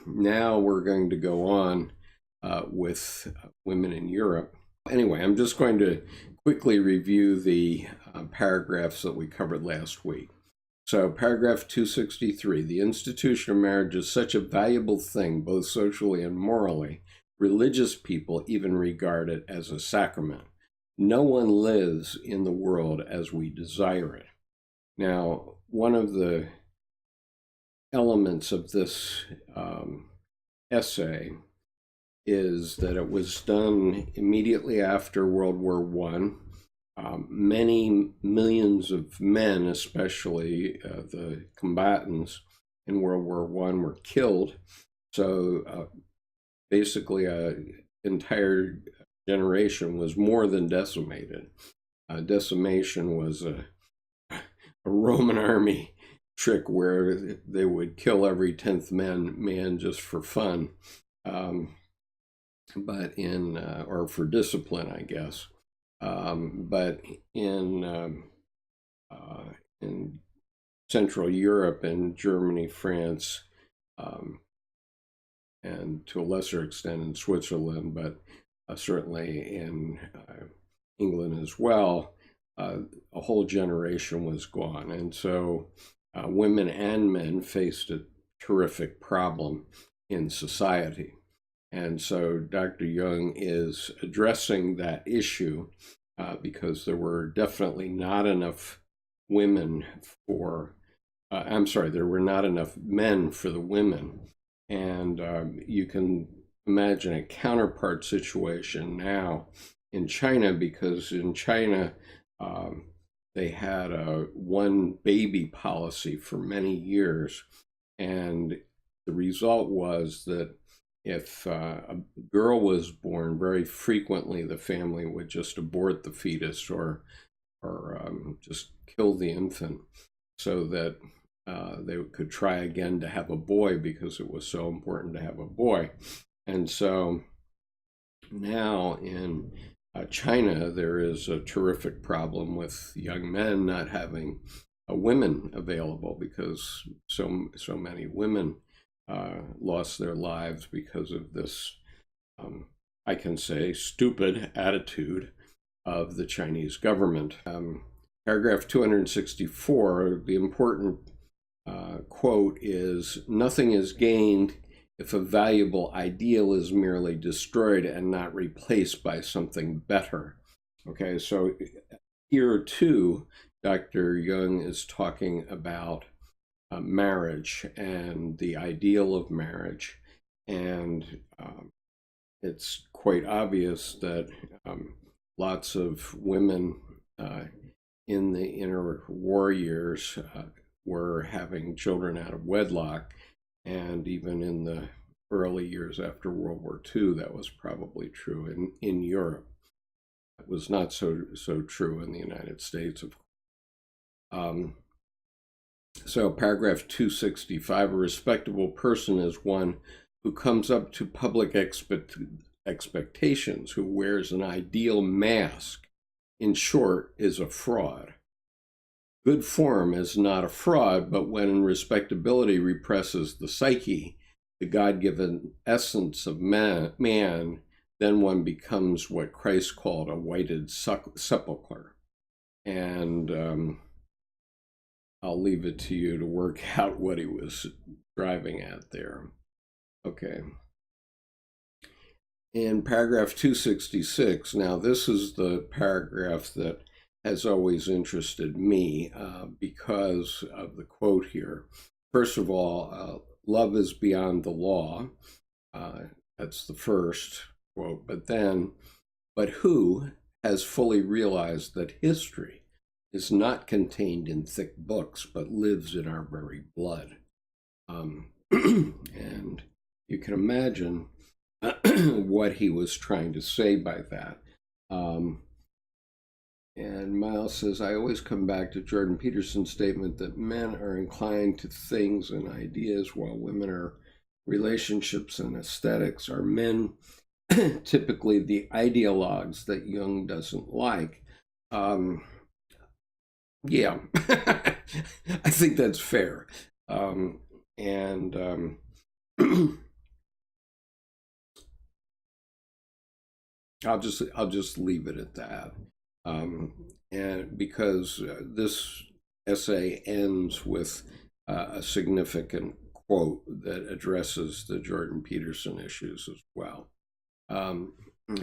now we're going to go on with women in Europe. Anyway, I'm just going to quickly review the paragraphs that we covered last week. So paragraph 263, the institution of marriage is such a valuable thing, both socially and morally. Religious people even regard it as a sacrament. No one lives in the world as we desire it. Now, one of the elements of this essay is that it was done immediately after World War I. Many millions of men, especially the combatants in World War I, were killed. So basically an entire generation was more than decimated. Decimation was a Roman army trick where they would kill every 10th man just for fun, but or for discipline, I guess. But in Central Europe and Germany, France, and to a lesser extent in Switzerland, but certainly in England as well, a whole generation was gone. And so women and men faced a terrific problem in society. And so Dr. Jung is addressing that issue because there were definitely not enough women for, there were not enough men for the women. And you can imagine a counterpart situation now in China, because in China, they had a one baby policy for many years. And the result was that if a girl was born, very frequently the family would just abort the fetus or just kill the infant so that they could try again to have a boy, because it was so important to have a boy. And so now in China, there is a terrific problem with young men not having women available, because so many women lost their lives because of this, I can say, stupid attitude of the Chinese government. Paragraph 264, the important quote is, "Nothing is gained if a valuable ideal is merely destroyed and not replaced by something better." Okay, so here too, Dr. Jung is talking about marriage and the ideal of marriage. And it's quite obvious that lots of women in the interwar years were having children out of wedlock. And even in the early years after World War II, that was probably true in Europe. It was not so true in the United States, of course. So paragraph 265, a respectable person is one who comes up to public expectations, who wears an ideal mask. In short, is a fraud. Good form is not a fraud, but when respectability represses the psyche, the God-given essence of man, then one becomes what Christ called a whited sepulcher. And I'll leave it to you to work out what he was driving at there. Okay. In paragraph 266, now this is the paragraph that has always interested me because of the quote here. First of all, love is beyond the law. That's the first quote. But who has fully realized that history is not contained in thick books, but lives in our very blood? And you can imagine what he was trying to say by that. And Miles says, I always come back to Jordan Peterson's statement that men are inclined to things and ideas while women are relationships and aesthetics. Are men typically the ideologues that Jung doesn't like? Yeah, I think that's fair. I'll just leave it at that. And because this essay ends with a significant quote that addresses the Jordan Peterson issues as well.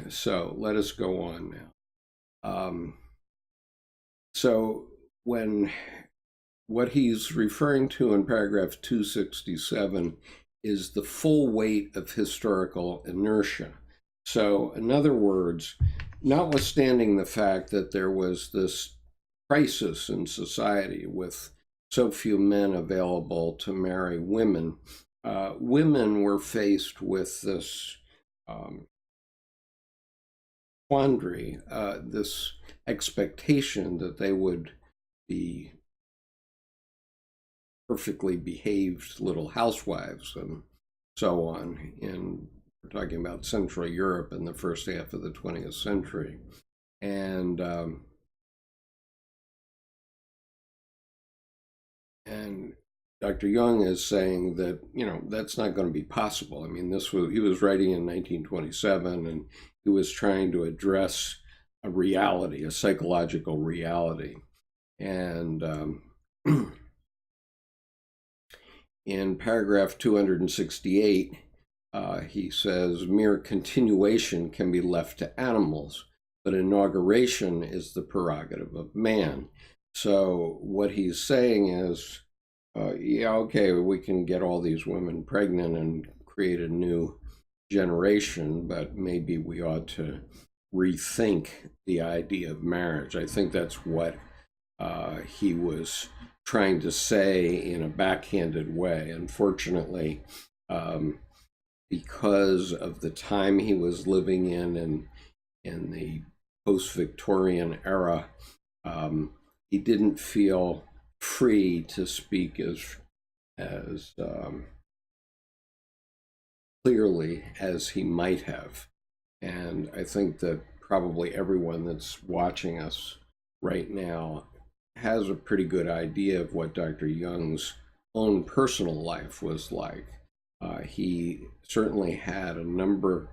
So let us go on now. So what he's referring to in paragraph 267 is the full weight of historical inertia. So in other words, notwithstanding the fact that there was this crisis in society with so few men available to marry women, women were faced with this quandary, this expectation that they would be perfectly behaved little housewives and so on. We're talking about Central Europe in the first half of the 20th century. And Dr. Jung is saying that, that's not going to be possible. I mean, he was writing in 1927, and he was trying to address a reality, a psychological reality. And in paragraph 268, he says, mere continuation can be left to animals, but inauguration is the prerogative of man. So what he's saying is, yeah, okay, we can get all these women pregnant and create a new generation, but maybe we ought to rethink the idea of marriage. I think that's what he was trying to say in a backhanded way. Unfortunately, because of the time he was living in the post-Victorian era, he didn't feel free to speak as clearly as he might have. And I think that probably everyone that's watching us right now has a pretty good idea of what Dr. Jung's own personal life was like. He certainly had a number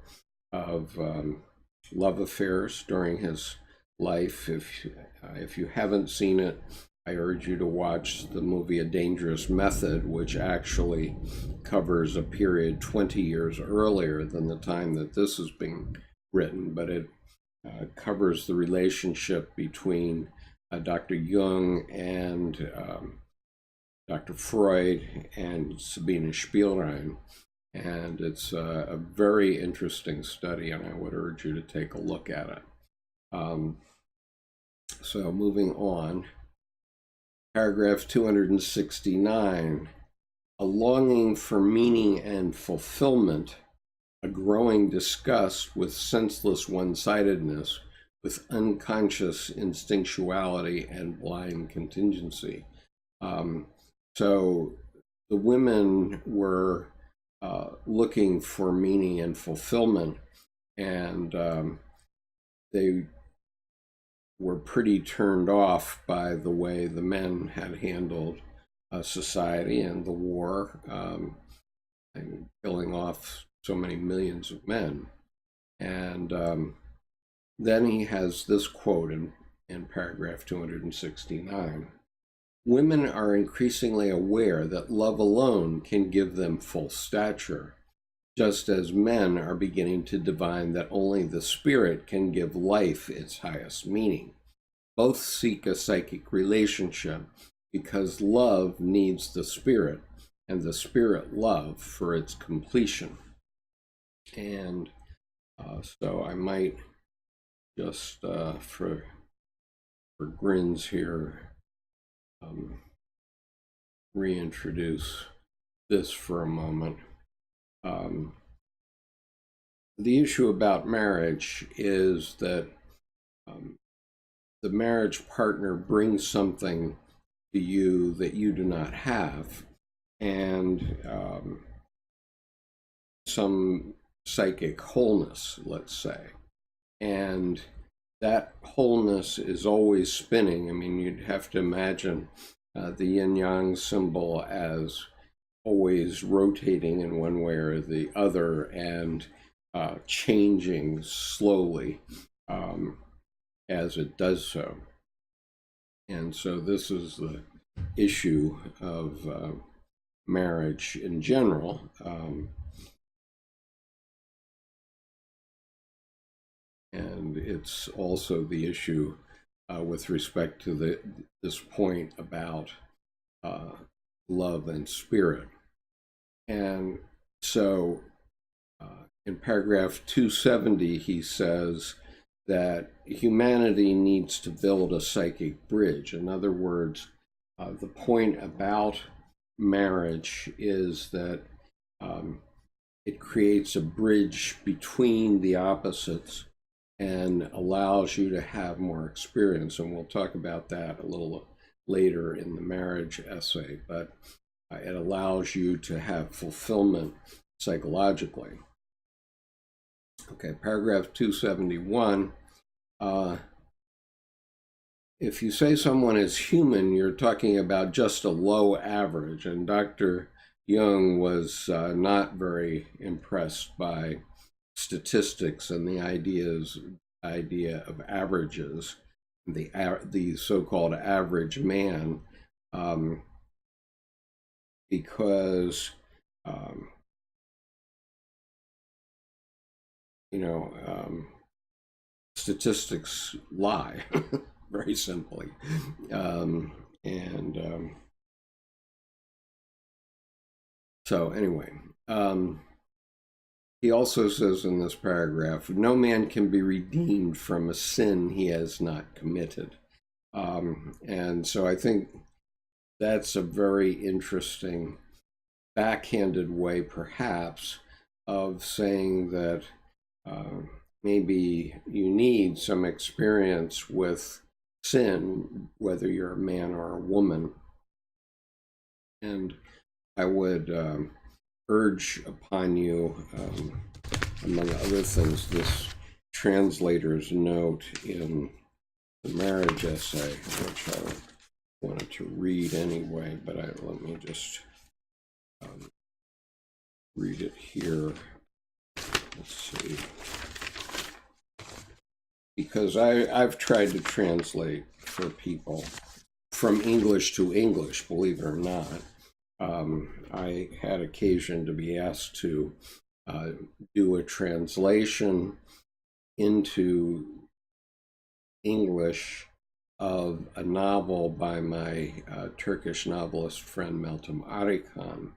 of love affairs during his life. If you haven't seen it, I urge you to watch the movie A Dangerous Method, which actually covers a period 20 years earlier than the time that this is being written, but it covers the relationship between Dr. Jung and Dr. Freud and Sabine Spielrein. And it's a very interesting study, and I would urge you to take a look at it. So moving on, paragraph 269, a longing for meaning and fulfillment, a growing disgust with senseless one-sidedness, with unconscious instinctuality and blind contingency. So the women were looking for meaning and fulfillment, and they were pretty turned off by the way the men had handled society and the war, and killing off so many millions of men. And then he has this quote in paragraph 269. Women are increasingly aware that love alone can give them full stature, just as men are beginning to divine that only the spirit can give life its highest meaning. Both seek a psychic relationship because love needs the spirit, and the spirit love for its completion. And so I might just, for grins here, reintroduce this for a moment. The issue about marriage is that the marriage partner brings something to you that you do not have, and some psychic wholeness, let's say. And that wholeness is always spinning. I mean, you'd have to imagine the yin-yang symbol as always rotating in one way or the other, and changing slowly as it does so. And so this is the issue of marriage in general. And it's also the issue with respect to this point about love and spirit. And so in paragraph 270, he says that humanity needs to build a psychic bridge. In other words, the point about marriage is that it creates a bridge between the opposites and allows you to have more experience. And we'll talk about that a little later in the marriage essay, but it allows you to have fulfillment psychologically. Okay, paragraph 271. If you say someone is human, you're talking about just a low average. And Dr. Jung was not very impressed by statistics and the idea of averages, the so-called average man, because statistics lie, very simply, so anyway. He also says in this paragraph, no man can be redeemed from a sin he has not committed. And so I think that's a very interesting backhanded way, perhaps, of saying that maybe you need some experience with sin, whether you're a man or a woman. And I would urge upon you, among other things, this translator's note in the marriage essay, which I wanted to read anyway, but let me just read it here. Let's see. Because I've tried to translate for people from English to English, believe it or not. I had occasion to be asked to do a translation into English of a novel by my Turkish novelist friend Meltem Arıkan,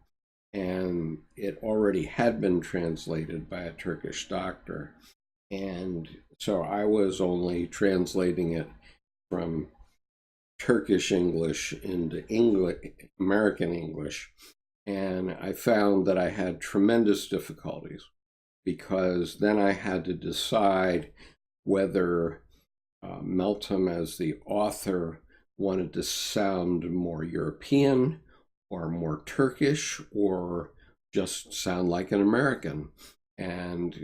and it already had been translated by a Turkish doctor, and so I was only translating it from Turkish English into American English, and I found that I had tremendous difficulties because then I had to decide whether Meltem, as the author, wanted to sound more European or more Turkish or just sound like an American, and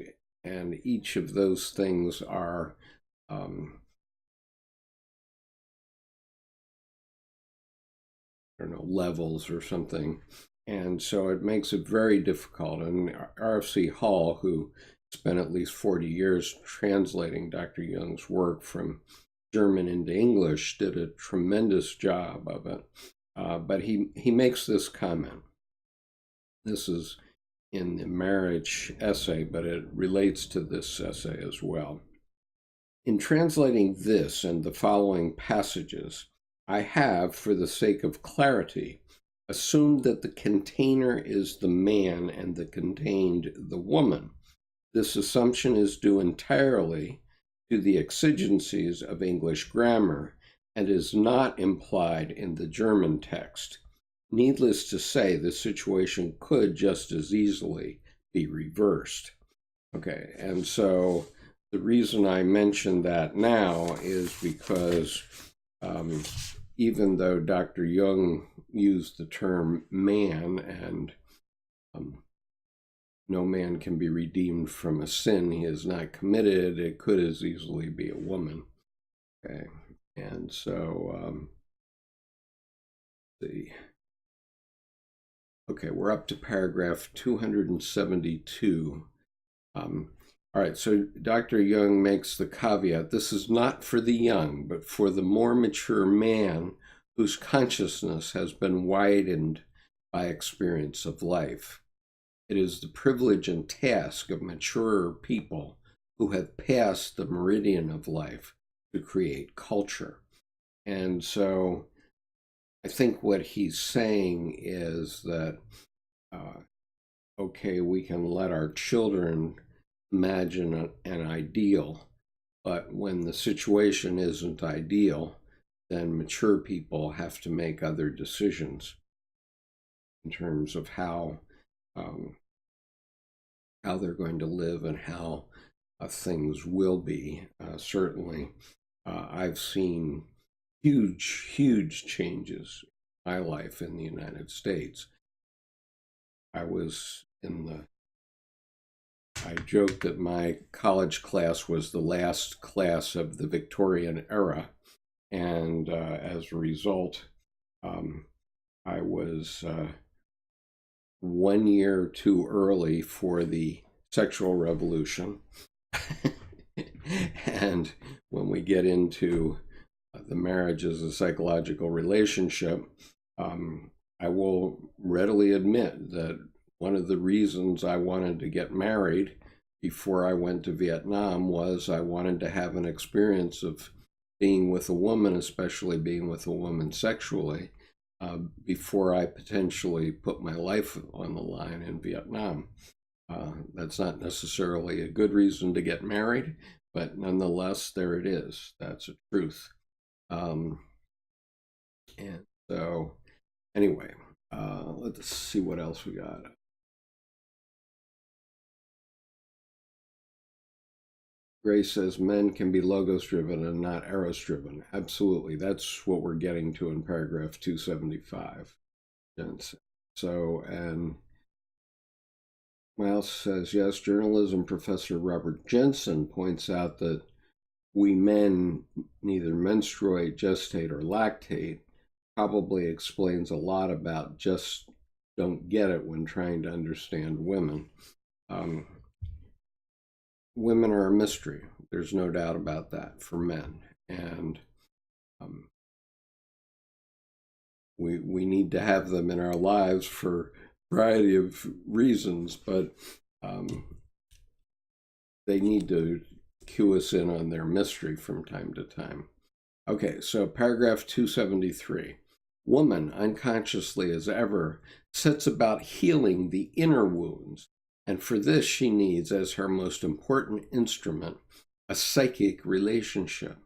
each of those things are I don't know, levels or something. And so it makes it very difficult. And R.F.C. Hall, who spent at least 40 years translating Dr. Jung's work from German into English, did a tremendous job of it. But he makes this comment. This is in the marriage essay, but it relates to this essay as well. In translating this and the following passages, I have, for the sake of clarity, assumed that the container is the man and the contained the woman. This assumption is due entirely to the exigencies of English grammar and is not implied in the German text. Needless to say, the situation could just as easily be reversed. Okay, and so the reason I mention that now is because even though Dr. Jung used the term man and no man can be redeemed from a sin he has not committed, it could as easily be a woman. Okay, and so let's see. Okay, we're up to paragraph 272. All right, so Dr. Jung makes the caveat, this is not for the young, but for the more mature man whose consciousness has been widened by experience of life. It is the privilege and task of maturer people who have passed the meridian of life to create culture. And so I think what he's saying is that, okay, we can let our children imagine an ideal, but when the situation isn't ideal, then mature people have to make other decisions in terms of how they're going to live and how things will be. Certainly, I've seen huge changes in my life in the United States. I joked that my college class was the last class of the Victorian era, and as a result, I was 1 year too early for the sexual revolution. And when we get into the marriage as a psychological relationship, I will readily admit that one of the reasons I wanted to get married before I went to Vietnam was I wanted to have an experience of being with a woman, especially being with a woman sexually, before I potentially put my life on the line in Vietnam. That's not necessarily a good reason to get married, but nonetheless, there it is. That's a truth. And so, anyway, let's see what else we got. Grace says men can be logos driven and not Eros driven. Absolutely. That's what we're getting to in paragraph 275. So, and Miles says, yes, journalism professor Robert Jensen points out that we men neither menstruate, gestate, or lactate probably explains a lot about just don't get it when trying to understand women. Women are a mystery. There's no doubt about that for men. And we need to have them in our lives for a variety of reasons, but they need to cue us in on their mystery from time to time. Okay, so paragraph 273. Woman, unconsciously as ever, sets about healing the inner wounds, and for this she needs as her most important instrument a psychic relationship.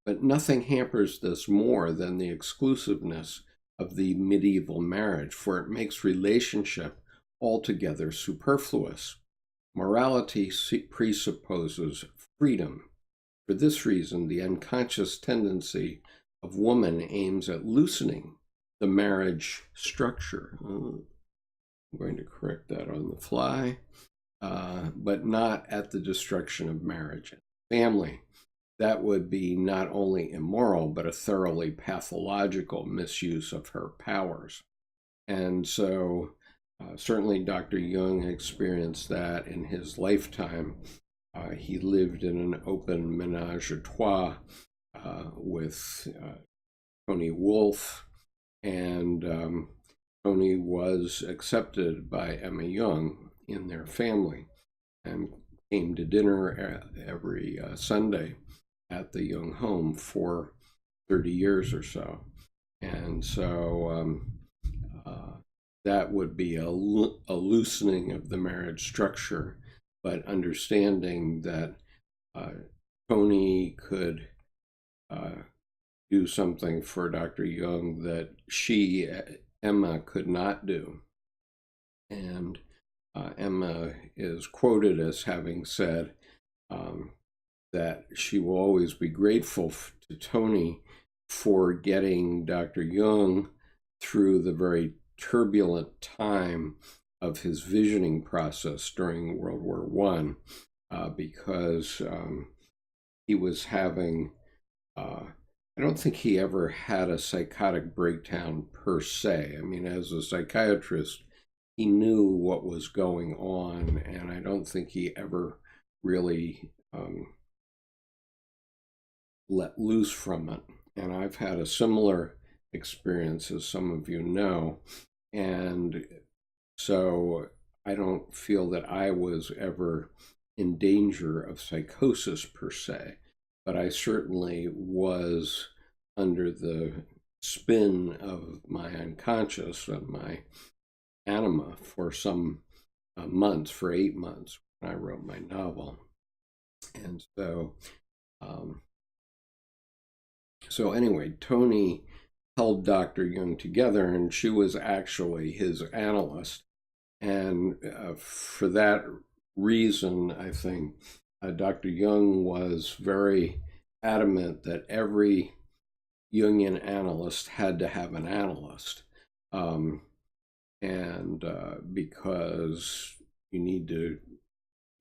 But nothing hampers this more than the exclusiveness of the medieval marriage, for it makes relationship altogether superfluous. Morality presupposes freedom. For this reason, the unconscious tendency of woman aims at loosening the marriage structure. I'm going to correct that on the fly, but not at the destruction of marriage and family. That would be not only immoral, but a thoroughly pathological misuse of her powers. And so certainly Dr. Jung experienced that in his lifetime. He lived in an open menage a trois with Tony Wolfe, and Tony was accepted by Emma Jung in their family and came to dinner every Sunday at the Jung home for 30 years or so. And so that would be a loosening of the marriage structure, but understanding that Tony could do something for Dr. Jung that she, Emma, could not do. And Emma is quoted as having said that she will always be grateful to Tony for getting Dr. Jung through the very turbulent time of his visioning process during World War I, because he was having, I don't think he ever had a psychotic breakdown per se. I mean, as a psychiatrist, he knew what was going on, and I don't think he ever really let loose from it. And I've had a similar experience, as some of you know. And so I don't feel that I was ever in danger of psychosis per se, but I certainly was under the spin of my unconscious and my anima for some months, for 8 months, when I wrote my novel. And so anyway, Tony held Dr. Jung together, and she was actually his analyst. And for that reason, I think Dr. Jung was very adamant that every Jungian analyst had to have an analyst. Because you need to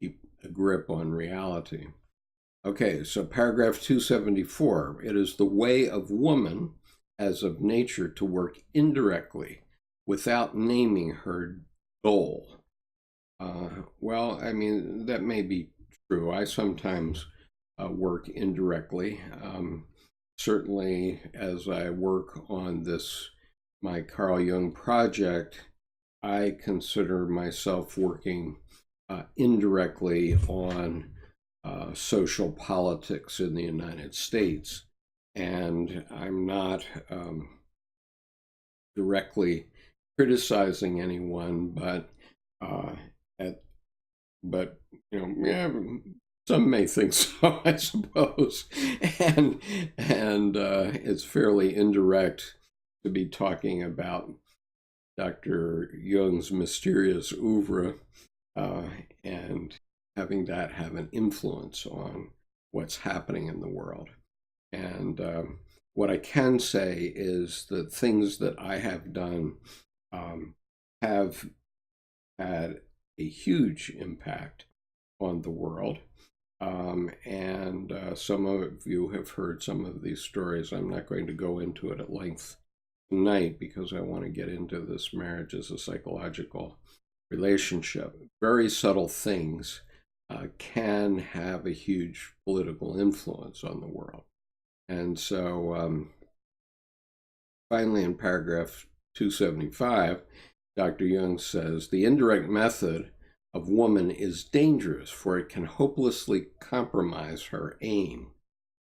keep a grip on reality. Okay, so paragraph 274, it is the way of woman as of nature to work indirectly without naming her goal. Well, I mean, that may be true. I sometimes work indirectly. Certainly, as I work on my Carl Jung project, I consider myself working indirectly on social politics in the United States. And I'm not directly criticizing anyone, but some may think so, I suppose. And it's fairly indirect to be talking about Dr. Jung's mysterious oeuvre and having that have an influence on what's happening in the world. And what I can say is that things that I have done have had a huge impact on the world. And some of you have heard some of these stories. I'm not going to go into it at length tonight because I want to get into this marriage as a psychological relationship. Very subtle things can have a huge political influence on the world. And so finally in paragraph 275, Dr. Jung says, the indirect method of woman is dangerous, for it can hopelessly compromise her aim.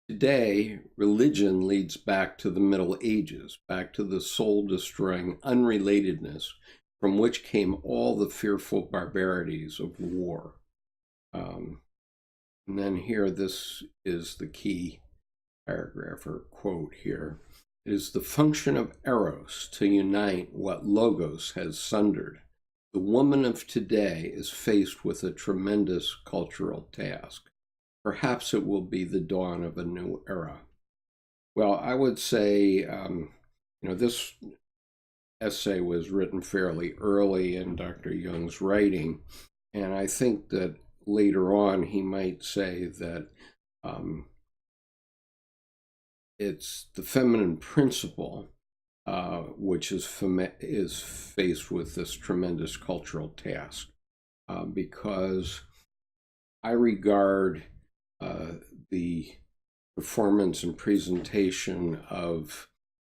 Today, religion leads back to the Middle Ages, back to the soul-destroying unrelatedness from which came all the fearful barbarities of war. And then here, this is the key paragraph or quote here. It is the function of Eros to unite what Logos has sundered. The woman of today is faced with a tremendous cultural task. Perhaps it will be the dawn of a new era. Well, I would say, this essay was written fairly early in Dr. Jung's writing, and I think that later on he might say that it's the feminine principle which is faced with this tremendous cultural task, because I regard the performance and presentation of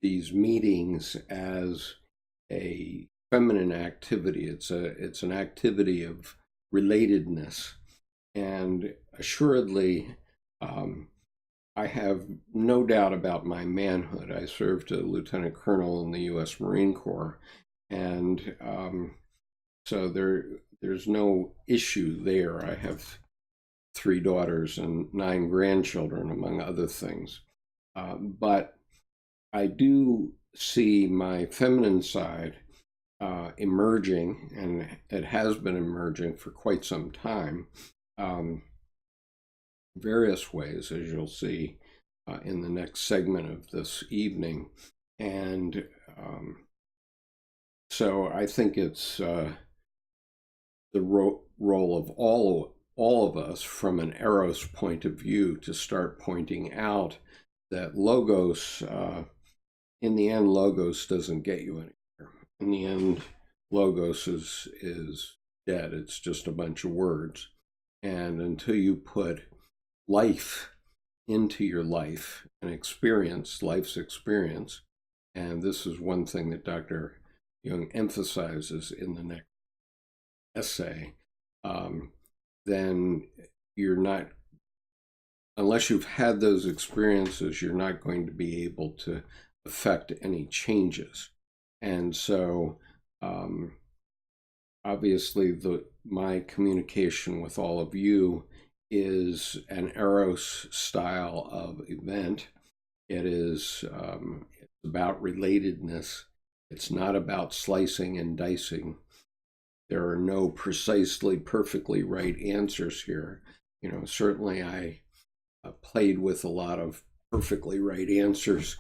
these meetings as a feminine activity. It's an activity of relatedness, and assuredly, I have no doubt about my manhood. I served a lieutenant colonel in the U.S. Marine Corps, and so there's no issue there. I have 3 daughters and 9 grandchildren, among other things. But I do see my feminine side emerging, and it has been emerging for quite some time, various ways, as you'll see in the next segment of this evening. And so I think it's the role of all of us from an Eros point of view to start pointing out that Logos, in the end, Logos doesn't get you anywhere. In the end, Logos is dead. It's just a bunch of words. And until you put life into your life and experience, life's experience, and this is one thing that Dr. Jung emphasizes in the next essay, then you're not, unless you've had those experiences, you're not going to be able to affect any changes. And so, obviously, my communication with all of you is an Eros style of event. It is it's about relatedness. It's not about slicing and dicing. There are no precisely, perfectly right answers here. Certainly I played with a lot of perfectly right answers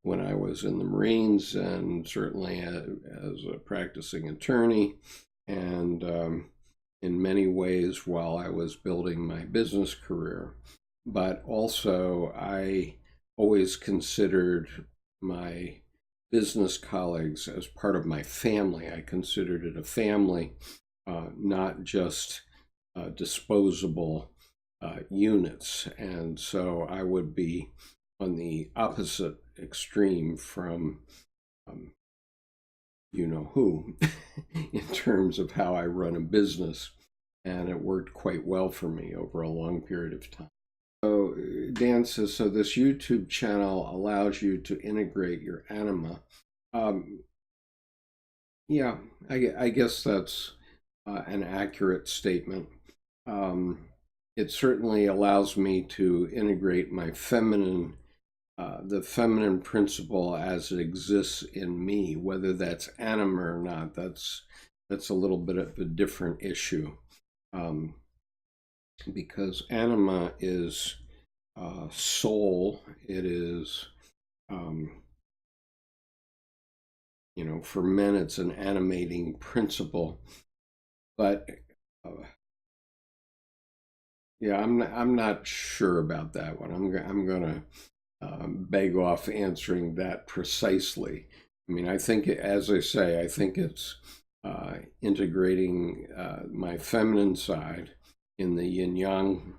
when I was in the Marines, and certainly as a practicing attorney, and in many ways while I was building my business career. But also, I always considered my business colleagues as part of my family. I considered it a family, not just disposable units. And so I would be on the opposite extreme from you know who in terms of how I run a business. And it worked quite well for me over a long period of time. So Dan says, so this YouTube channel allows you to integrate your anima. Yeah, I guess that's an accurate statement. It certainly allows me to integrate my feminine, the feminine principle as it exists in me, whether that's anima or not. That's a little bit of a different issue, because anima is soul. It is, for men, it's an animating principle. But yeah, I'm not sure about that one. I'm gonna beg off answering that precisely. I mean, I think, as I say, I think it's integrating my feminine side in the yin-yang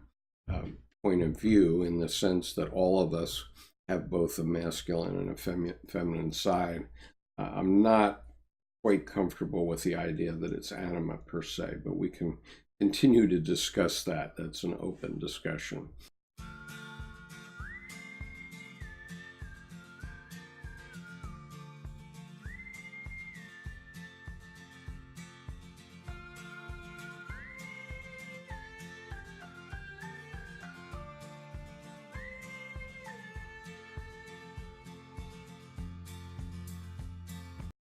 point of view, in the sense that all of us have both a masculine and a feminine side. I'm not quite comfortable with the idea that it's anima per se, but we can continue to discuss that. That's an open discussion.